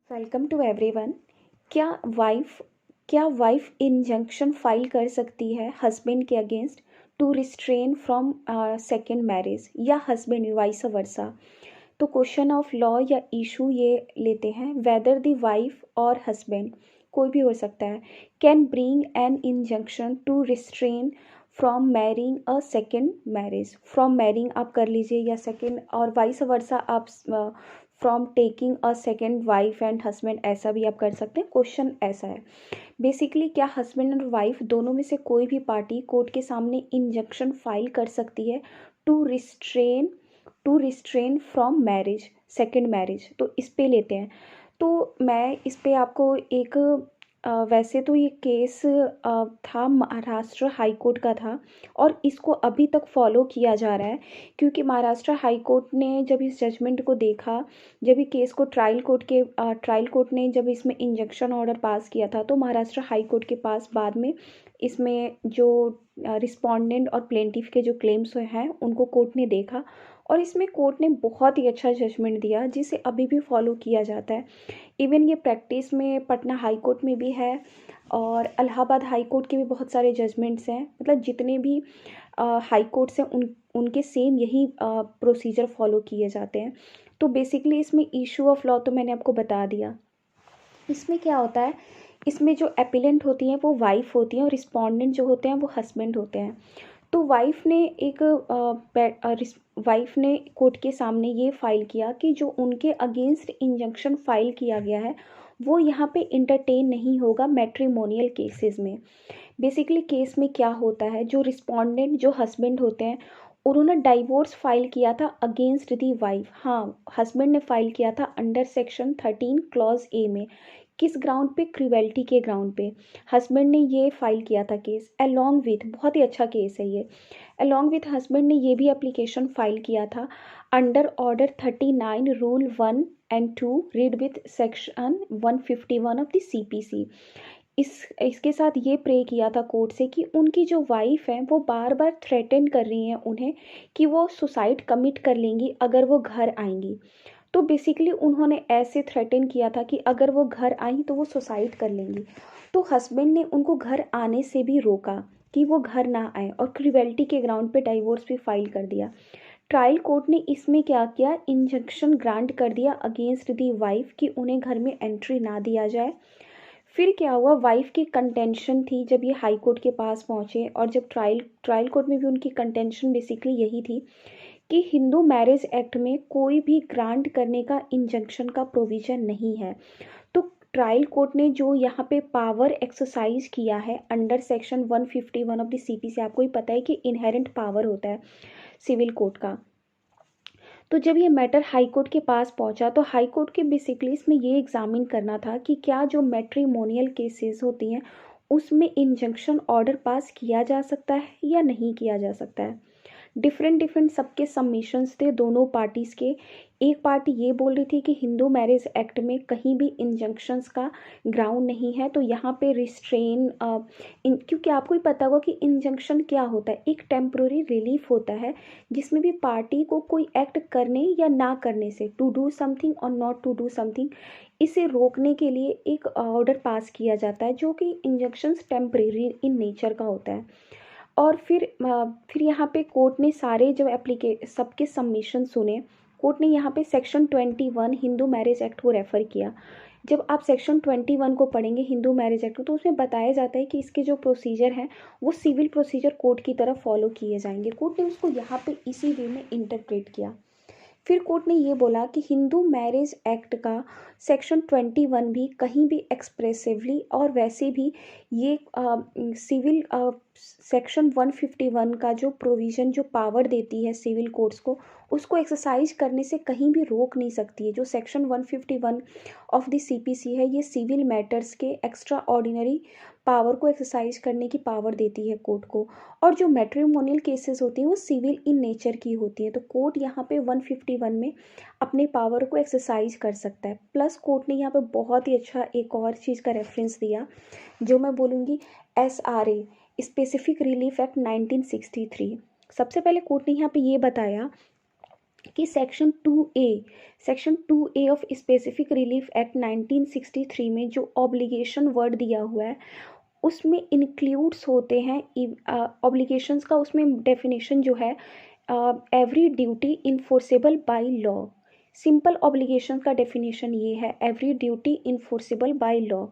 Welcome to everyone. क्या wife क्या wife injunction file कर सकती है हस्बैंड के against to restrain from second marriage या हस्बैंड वाइस वर्सा। तो क्वेश्चन ऑफ लॉ या इशू ये लेते हैं, वेदर द वाइफ और हस्बैंड कोई भी हो सकता है can bring an injunction to restrain from marrying a second marriage. From marrying आप कर लीजिए या सेकेंड, और वाइस वर्सा आप from taking a second wife and husband ऐसा भी आप कर सकते हैं। क्वेश्चन ऐसा है बेसिकली, क्या हस्बैंड और वाइफ दोनों में से कोई भी पार्टी कोर्ट के सामने इंजंक्शन फाइल कर सकती है to restrain from marriage, second marriage. तो इस पे लेते हैं। तो मैं इस पे आपको एक वैसे तो ये केस था, महाराष्ट्र हाई कोर्ट का था और इसको अभी तक फॉलो किया जा रहा है, क्योंकि महाराष्ट्र हाई कोर्ट ने जब इस जजमेंट को देखा, जब ये केस को ट्रायल कोर्ट ने जब इसमें इंजंक्शन ऑर्डर पास किया था, तो महाराष्ट्र हाई कोर्ट के पास बाद में इसमें जो रिस्पोंडेंट और प्लेंटिफ के जो क्लेम्स हैं उनको कोर्ट ने देखा और इसमें कोर्ट ने बहुत ही अच्छा जजमेंट दिया जिसे अभी भी फॉलो किया जाता है। इवन ये प्रैक्टिस में पटना हाई कोर्ट में भी है और इलाहाबाद हाई कोर्ट के भी बहुत सारे जजमेंट्स हैं। मतलब जितने भी हाई कोर्ट्स हैं उनके सेम यही प्रोसीजर फॉलो किए जाते हैं। तो बेसिकली इसमें इशू ऑफ लॉ तो मैंने आपको बता दिया। इसमें क्या होता है, इसमें जो एपिलेंट होती हैं वो वाइफ होती हैं और रिस्पोंडेंट जो होते हैं वो हस्बैंड होते हैं। तो वाइफ ने कोर्ट के सामने ये फाइल किया कि जो उनके अगेंस्ट इंजंक्शन फाइल किया गया है वो यहाँ पे इंटरटेन नहीं होगा मैट्रिमोनियल केसेस में। बेसिकली केस में क्या होता है, जो रिस्पोंडेंट जो हस्बैंड होते हैं उन्होंने डाइवोर्स फाइल किया था अगेंस्ट दी वाइफ। हाँ, हस्बैंड ने फाइल किया था अंडर सेक्शन 13 क्लॉज ए में। किस ग्राउंड पे? क्रिवेल्टी के ग्राउंड पे हस्बैंड ने ये फाइल किया था केस, अलोंग विथ, बहुत ही अच्छा केस है ये, अलोंग विथ हस्बैंड ने ये भी एप्लीकेशन फाइल किया था under order 39 rule 1 and 2 read with section 151 of the CPC. इसके साथ ये प्रे किया था कोर्ट से कि उनकी जो वाइफ है वो बार बार थ्रेटन कर रही हैं उन्हें कि वो सुसाइड कमिट कर लेंगी अगर वो घर आएंगी। तो बेसिकली उन्होंने ऐसे थ्रेटन किया था कि अगर वो घर आई तो वो सुसाइड कर लेंगी। तो हस्बैंड ने उनको घर आने से भी रोका कि वो घर ना आए और क्रिवेल्टी के ग्राउंड पे डाइवोर्स भी फाइल कर दिया। ट्रायल कोर्ट ने इसमें क्या किया, इंजंक्शन ग्रांट कर दिया अगेंस्ट दी वाइफ कि उन्हें घर में एंट्री ना दिया जाए। फिर क्या हुआ, वाइफ की कंटेंशन थी जब ये हाई कोर्ट के पास पहुंचे और जब ट्रायल कोर्ट में भी उनकी कंटेंशन बेसिकली यही थी कि हिंदू मैरिज एक्ट में कोई भी ग्रांट करने का इंजंक्शन का प्रोविजन नहीं है। तो ट्रायल कोर्ट ने जो यहाँ पे पावर एक्सरसाइज किया है under section 151 of the CP से, आपको ही पता है कि इनहेरेंट पावर होता है सिविल कोर्ट का। तो जब ये मैटर हाई कोर्ट के पास पहुंचा तो हाई कोर्ट के बेसिकली इसमें ये एग्जामिन करना था कि क्या जो मैट्रिमोनियल केसेस होती हैं उसमें इंजंक्शन ऑर्डर पास किया जा सकता है या नहीं किया जा सकता है। डिफरेंट सबके सबमिशंस थे दोनों पार्टीज़ के। एक पार्टी ये बोल रही थी कि हिंदू मैरिज एक्ट में कहीं भी इंजंक्शंस का ग्राउंड नहीं है, तो यहाँ पे रिस्ट्रेन क्योंकि आपको ही पता होगा कि इंजंक्शन क्या होता है, एक टेम्प्रोरी रिलीफ होता है जिसमें भी पार्टी को कोई एक्ट करने या ना करने से, टू डू समथिंग और नॉट टू डू समथिंग, इसे रोकने के लिए एक ऑर्डर पास किया जाता है जो कि इंजंक्शंस टेम्परेरी इन नेचर का होता है। और फिर यहाँ पे कोर्ट ने सारे जब सबके सबमिशन सुने, कोर्ट ने यहाँ पे सेक्शन 21 हिंदू मैरिज एक्ट को रेफ़र किया। जब आप सेक्शन 21 को पढ़ेंगे हिंदू मैरिज एक्ट तो उसमें बताया जाता है कि इसके जो प्रोसीजर हैं वो सिविल प्रोसीजर कोर्ट की तरफ फॉलो किए जाएंगे। कोर्ट ने उसको यहाँ पे इसी वे में इंटरप्रेट किया। फिर कोर्ट ने ये बोला कि हिंदू मैरिज एक्ट का सेक्शन 21 भी कहीं भी एक्सप्रेसिवली और वैसे भी ये सिविल सेक्शन 151 का जो प्रोविज़न जो पावर देती है सिविल कोर्ट्स को, उसको एक्सरसाइज करने से कहीं भी रोक नहीं सकती है। जो सेक्शन 151 ऑफ द सीपीसी है ये सिविल मैटर्स के एक्स्ट्रा ऑर्डिनरी पावर को एक्सरसाइज करने की पावर देती है कोर्ट को। और जो मैट्रिमोनियल केसेस होती हैं वो सिविल इन नेचर की होती हैं। तो कोर्ट यहाँ पे 151 में अपने पावर को एक्सरसाइज कर सकता है। प्लस कोर्ट ने यहाँ पे बहुत ही अच्छा एक और चीज़ का रेफरेंस दिया जो मैं बोलूँगी, SRA स्पेसिफिक रिलीफ एक्ट 1963। सबसे पहले कोर्ट ने यहाँ पे ये बताया कि section 2A of specific relief act 1963 में जो ऑब्लिगेशन वर्ड दिया हुआ है उसमें इंक्लूड्स होते हैं ऑब्लिगेशंस का, उसमें डेफिनेशन जो है every duty enforceable by law. Simple obligation का डेफिनेशन ये है, every duty enforceable by law.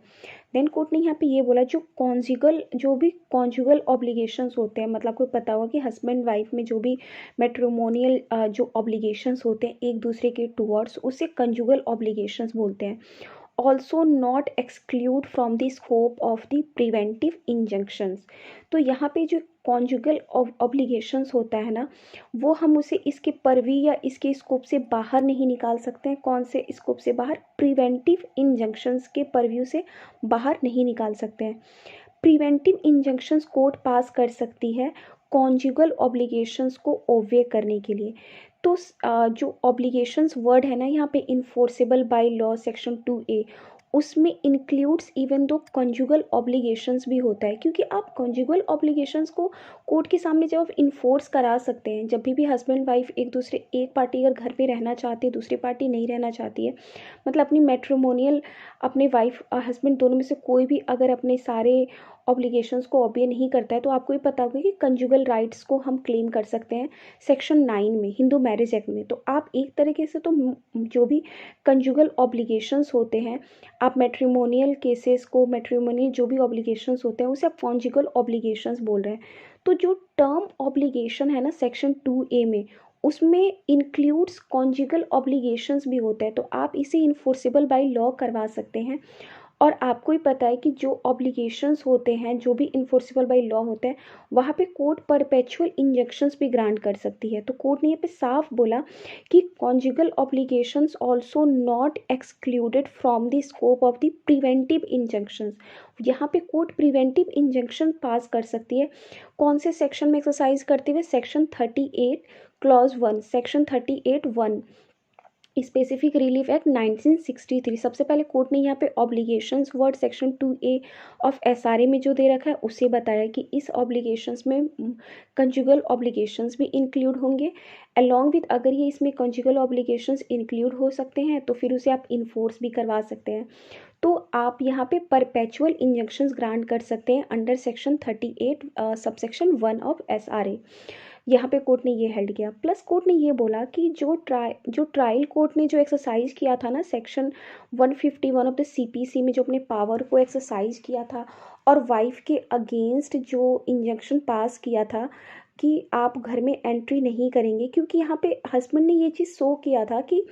Then court ने यहाँ पे ये बोला जो भी कॉन्जुगल ऑब्लिगेशंस होते हैं, मतलब आपको पता होगा कि हस्बैंड वाइफ में जो भी मैट्रिमोनियल जो ऑब्लिगेशंस होते हैं एक दूसरे के टुवर्ड्स, उसे कंजुगल ऑब्लिगेशंस बोलते हैं। Also not exclude from the scope of the preventive injunctions. तो यहाँ पे जो कॉन्जुगल ऑब्लिगेशंस होता है ना, वो हम उसे इसके परवी या इसके स्कोप से बाहर नहीं निकाल सकते हैं। कौन से स्कोप से बाहर? प्रिवेंटिव इंजंक्शंस के परव्यू से बाहर नहीं निकाल सकते हैं। प्रिवेंटिव इंजंक्शंस कोर्ट पास कर सकती है कॉन्जुगल ऑब्लिगेशंस को ओवे करने के लिए। तो जो ऑब्लिगेशंस वर्ड है ना यहाँ पे, enforceable by law section 2A, उसमें includes even though conjugal obligations भी होता है, क्योंकि आप कॉन्जुगल ऑब्लिगेशंस को कोर्ट के सामने जब आप इन्फोर्स करा सकते हैं, जब भी हस्बैंड वाइफ एक पार्टी अगर घर पे रहना चाहती है, दूसरी पार्टी नहीं रहना चाहती है, मतलब अपनी मैट्रिमोनियल अपने वाइफ हस्बैंड दोनों में से कोई भी अगर अपने सारे ऑब्लिगेशंस को ओबे नहीं करता है, तो आपको ये पता होगा कि कंजुगल राइट्स को हम क्लेम कर सकते हैं सेक्शन 9 में, हिंदू मैरिज एक्ट में। तो आप एक तरीके से तो जो भी कंजुगल ऑब्लिगेशंस होते हैं, आप मैट्रिमोनियल केसेस को, मैट्रिमोनियल जो भी ऑब्लिगेशंस होते हैं उसे आप कॉन्जुगल ऑब्लिगेशंस बोल रहे हैं। तो जो टर्म ऑब्लिगेशन है ना सेक्शन 2A में, उसमें इंक्लूड्स कॉन्जुगल ऑब्लिगेशंस भी होता है। तो आप इसे इन्फोर्सेबल बाय लॉ करवा सकते हैं। और आपको ही पता है कि जो ऑब्लिगेशंस होते हैं, जो भी इन्फोर्सेबल बाय लॉ होते हैं, वहाँ पे कोर्ट परपेचुअल इंजंक्शंस भी ग्रांट कर सकती है। तो कोर्ट ने यहाँ पे साफ बोला कि conjugal obligations also not excluded from the scope of the preventive injunctions. यहाँ पे कोर्ट प्रिवेंटिव इंजंक्शन पास कर सकती है। कौन से सेक्शन में एक्सरसाइज करते हुए? Section 38 clause 1, section 38(1) specific relief act 1963। सबसे पहले कोर्ट ने यहाँ पे obligations word section 2A of SRA में जो दे रखा है उसे बताया कि इस ऑब्लिगेशंस में कंजुगल ऑब्लिगेशंस भी इंक्लूड होंगे अलॉन्ग विद। अगर ये इसमें कंजुगल ऑब्लिगेशंस इंक्लूड हो सकते हैं तो फिर उसे आप इन्फोर्स भी करवा सकते हैं। तो आप यहाँ पे परपेचुअल इंजंक्शंस ग्रांट कर सकते हैं under section 38 subsection 1 of SRA। यहाँ पे कोर्ट ने ये हेल्ड किया। प्लस कोर्ट ने ये बोला कि जो ट्रायल कोर्ट ने जो एक्सरसाइज किया था ना सेक्शन 151 ऑफ द CPC में, जो अपने पावर को एक्सरसाइज किया था और वाइफ के अगेंस्ट जो इंजंक्शन पास किया था कि आप घर में एंट्री नहीं करेंगे, क्योंकि यहाँ पे हस्बैंड ने ये चीज़ शो किया था कि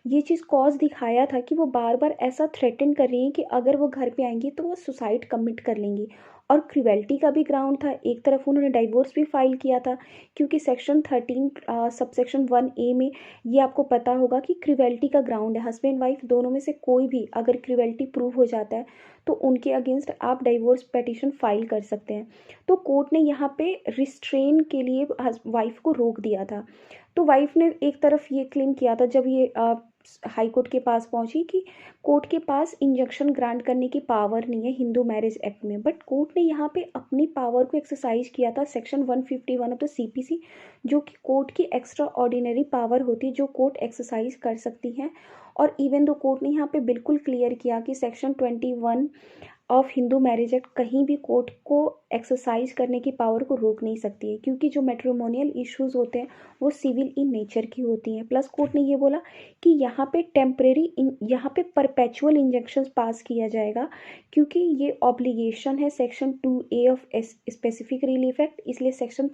ये चीज़ कॉज दिखाया था कि वो बार बार ऐसा थ्रेटन कर रही हैं कि अगर वो घर पे आएंगी तो वो सुसाइड कमिट कर लेंगी। और क्रुएल्टी का भी ग्राउंड था। एक तरफ उन्होंने डाइवोर्स भी फाइल किया था, क्योंकि सेक्शन 13 सबसेक्शन 1A में ये आपको पता होगा कि क्रुएल्टी का ग्राउंड है। हस्बैंड वाइफ दोनों में से कोई भी अगर क्रुएल्टी प्रूव हो जाता है तो उनके अगेंस्ट आप डाइवोर्स पिटीशन फाइल कर सकते हैं। तो कोर्ट ने यहाँ पे रिस्ट्रेन के लिए वाइफ को रोक दिया था। तो वाइफ ने एक तरफ ये क्लेम किया था जब ये हाई कोर्ट के पास पहुंची कि कोर्ट के पास इंजंक्शन ग्रांट करने की पावर नहीं है हिंदू मैरिज एक्ट में, बट कोर्ट ने यहाँ पे अपनी पावर को एक्सरसाइज किया था सेक्शन 151 ऑफ द CPC, जो कि कोर्ट की एक्स्ट्रा ऑर्डिनरी पावर होती है जो कोर्ट एक्सरसाइज कर सकती है। और इवन दो कोर्ट ने यहाँ पे बिल्कुल क्लियर किया कि section 21 of Hindu marriage act कहीं भी कोर्ट को एक्सरसाइज करने की पावर को रोक नहीं सकती है, क्योंकि जो मैट्रिमोनियल इश्यूज होते हैं वो सिविल इन नेचर की होती हैं। प्लस कोर्ट ने ये बोला कि यहाँ पे यहाँ पे परपेचुअल इंजंक्शंस पास किया जाएगा, क्योंकि ये ऑब्लिगेशन है section 2A of specific relief act, इसलिए सेक्शन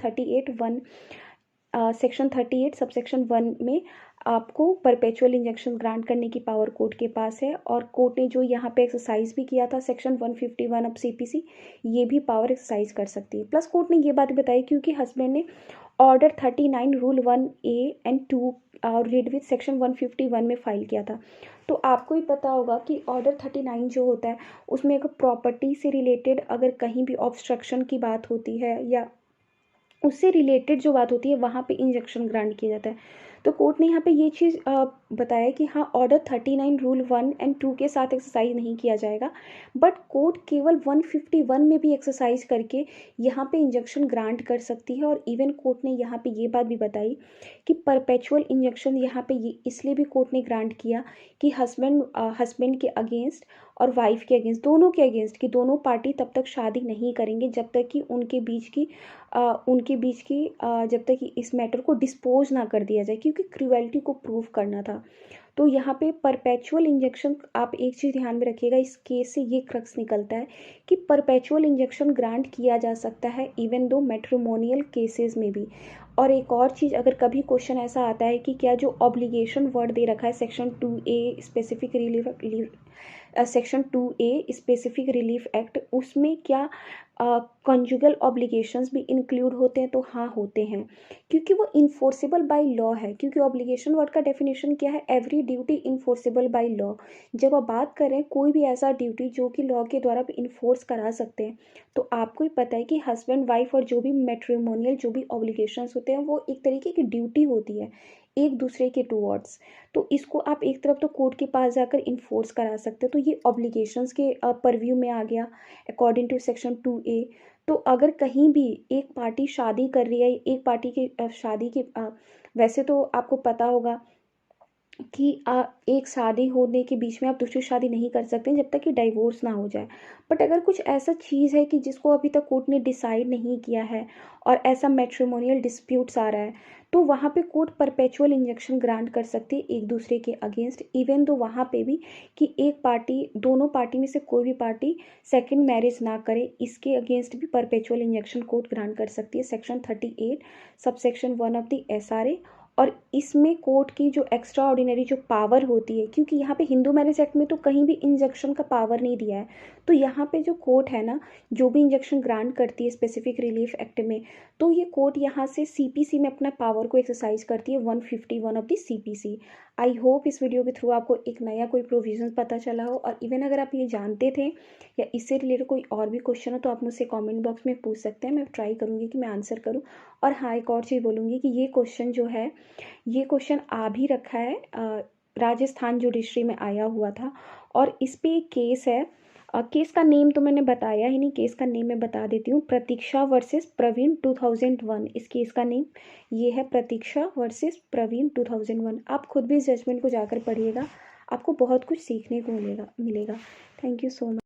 38 सबसेक्शन 1 में आपको परपेचुअल इंजंक्शन ग्रांट करने की पावर कोर्ट के पास है। और कोर्ट ने जो यहाँ पे एक्सरसाइज भी किया था सेक्शन 151 ऑफ CPC, ये भी पावर एक्सरसाइज कर सकती है। प्लस कोर्ट ने ये बात बताई क्योंकि हस्बैंड ने order 39 rule 1A and 2 read with section 151 में फाइल किया था। तो आपको ही पता होगा कि ऑर्डर 39 जो होता है उसमें एक प्रॉपर्टी से रिलेटेड अगर कहीं भी ऑब्स्ट्रक्शन की बात होती है या उससे रिलेटेड जो बात होती है वहाँ पे इंजंक्शन ग्रांट किया जाता है। तो कोर्ट ने यहाँ पे ये चीज़ बताया कि हाँ ऑर्डर 39 रूल 1 एंड 2 के साथ एक्सरसाइज नहीं किया जाएगा, बट कोर्ट केवल 151 में भी एक्सरसाइज करके यहाँ पे इंजेक्शन ग्रांट कर सकती है। और इवन कोर्ट ने यहाँ पे ये बात भी बताई कि परपेचुअल इंजेक्शन यहाँ पे ये इसलिए भी कोर्ट ने ग्रांट किया कि हस्बैंड के अगेंस्ट और वाइफ के अगेंस्ट, दोनों के अगेंस्ट, कि दोनों पार्टी तब तक शादी नहीं करेंगे जब तक कि जब तक कि इस मैटर को डिस्पोज ना कर दिया जाए, क्योंकि क्रुएल्टी को प्रूव करना था। तो यहाँ पे परपेचुअल इंजेक्शन, आप एक चीज़ ध्यान में रखिएगा, इस केस से ये क्रक्स निकलता है कि परपेचुअल इंजेक्शन ग्रांट किया जा सकता है इवन दो मैट्रिमोनियल केसेस में भी। और एक और चीज़, अगर कभी क्वेश्चन ऐसा आता है कि क्या जो ऑब्लिगेशन वर्ड दे रखा है section 2A specific relief section 2A specific relief act, उसमें क्या कंजुगल ऑब्लिगेशंस भी इंक्लूड होते हैं? तो हाँ होते हैं, क्योंकि वो इन्फोर्सेबल बाय लॉ है। क्योंकि ऑब्लिगेशन वर्ड का डेफिनेशन क्या है? Every duty enforceable by law. जब आप बात करें कोई भी ऐसा ड्यूटी जो कि लॉ के द्वारा भी इन्फोर्स करा सकते हैं, तो आपको ही पता है कि हस्बैंड वाइफ और जो भी मैट्रिमोनियल जो भी ऑब्लिगेशंस होते हैं वो एक तरीके की ड्यूटी होती है एक दूसरे के टूवर्ड्स। तो इसको आप एक तरफ तो कोर्ट के पास जाकर इन्फोर्स करा सकते हो, तो ये ऑब्लिगेशंस के परव्यू में आ गया अकॉर्डिंग टू सेक्शन 2A। तो अगर कहीं भी एक पार्टी शादी कर रही है, एक पार्टी की शादी की वैसे तो आपको पता होगा कि एक शादी होने के बीच में आप दूसरी शादी नहीं कर सकते जब तक कि डाइवोर्स ना हो जाए। बट अगर कुछ ऐसा चीज़ है कि जिसको अभी तक कोर्ट ने डिसाइड नहीं किया है और ऐसा मैट्रिमोनियल डिस्प्यूट्स आ रहा है, तो वहाँ पे कोर्ट परपेचुअल इंजेक्शन ग्रांट कर सकती है एक दूसरे के अगेंस्ट, इवन दो वहाँ पे भी कि एक पार्टी, दोनों पार्टी में से कोई भी पार्टी सेकेंड मैरिज ना करे, इसके अगेंस्ट भी परपेचुअल इंजेक्शन कोर्ट ग्रांट कर सकती है section 38 subsection 1 of the SRA। और इसमें कोर्ट की जो एक्स्ट्रा ऑर्डिनरी जो पावर होती है, क्योंकि यहाँ पे हिंदू मैरिज एक्ट में तो कहीं भी इंजेक्शन का पावर नहीं दिया है, तो यहाँ पे जो कोर्ट है ना, जो भी इंजेक्शन ग्रांट करती है स्पेसिफिक रिलीफ एक्ट में, तो ये कोर्ट यहाँ से CPC में अपना पावर को एक्सरसाइज करती है 151 of the CPC। I hope इस वीडियो के थ्रू आपको एक नया कोई प्रोविजन पता चला हो, और इवन अगर आप ये जानते थे या इससे रिलेटेड कोई और भी क्वेश्चन हो तो आप मुझसे कमेंट बॉक्स में पूछ सकते हैं, मैं ट्राई करूँगी कि मैं आंसर करूँ। और हाँ, एक और चीज़ बोलूँगी कि ये क्वेश्चन जो है, ये क्वेश्चन आ भी रखा है, राजस्थान जुडिशरी में आया हुआ था, और इस पे एक केस है। केस का नेम तो मैंने बताया ही नहीं, केस का नेम मैं बता देती हूँ, प्रतीक्षा वर्सेस प्रवीण 2001। इस केस का नेम ये है, प्रतीक्षा वर्सेस प्रवीण 2001। आप खुद भी इस जजमेंट को जाकर पढ़िएगा, आपको बहुत कुछ सीखने को मिलेगा। Thank you so much.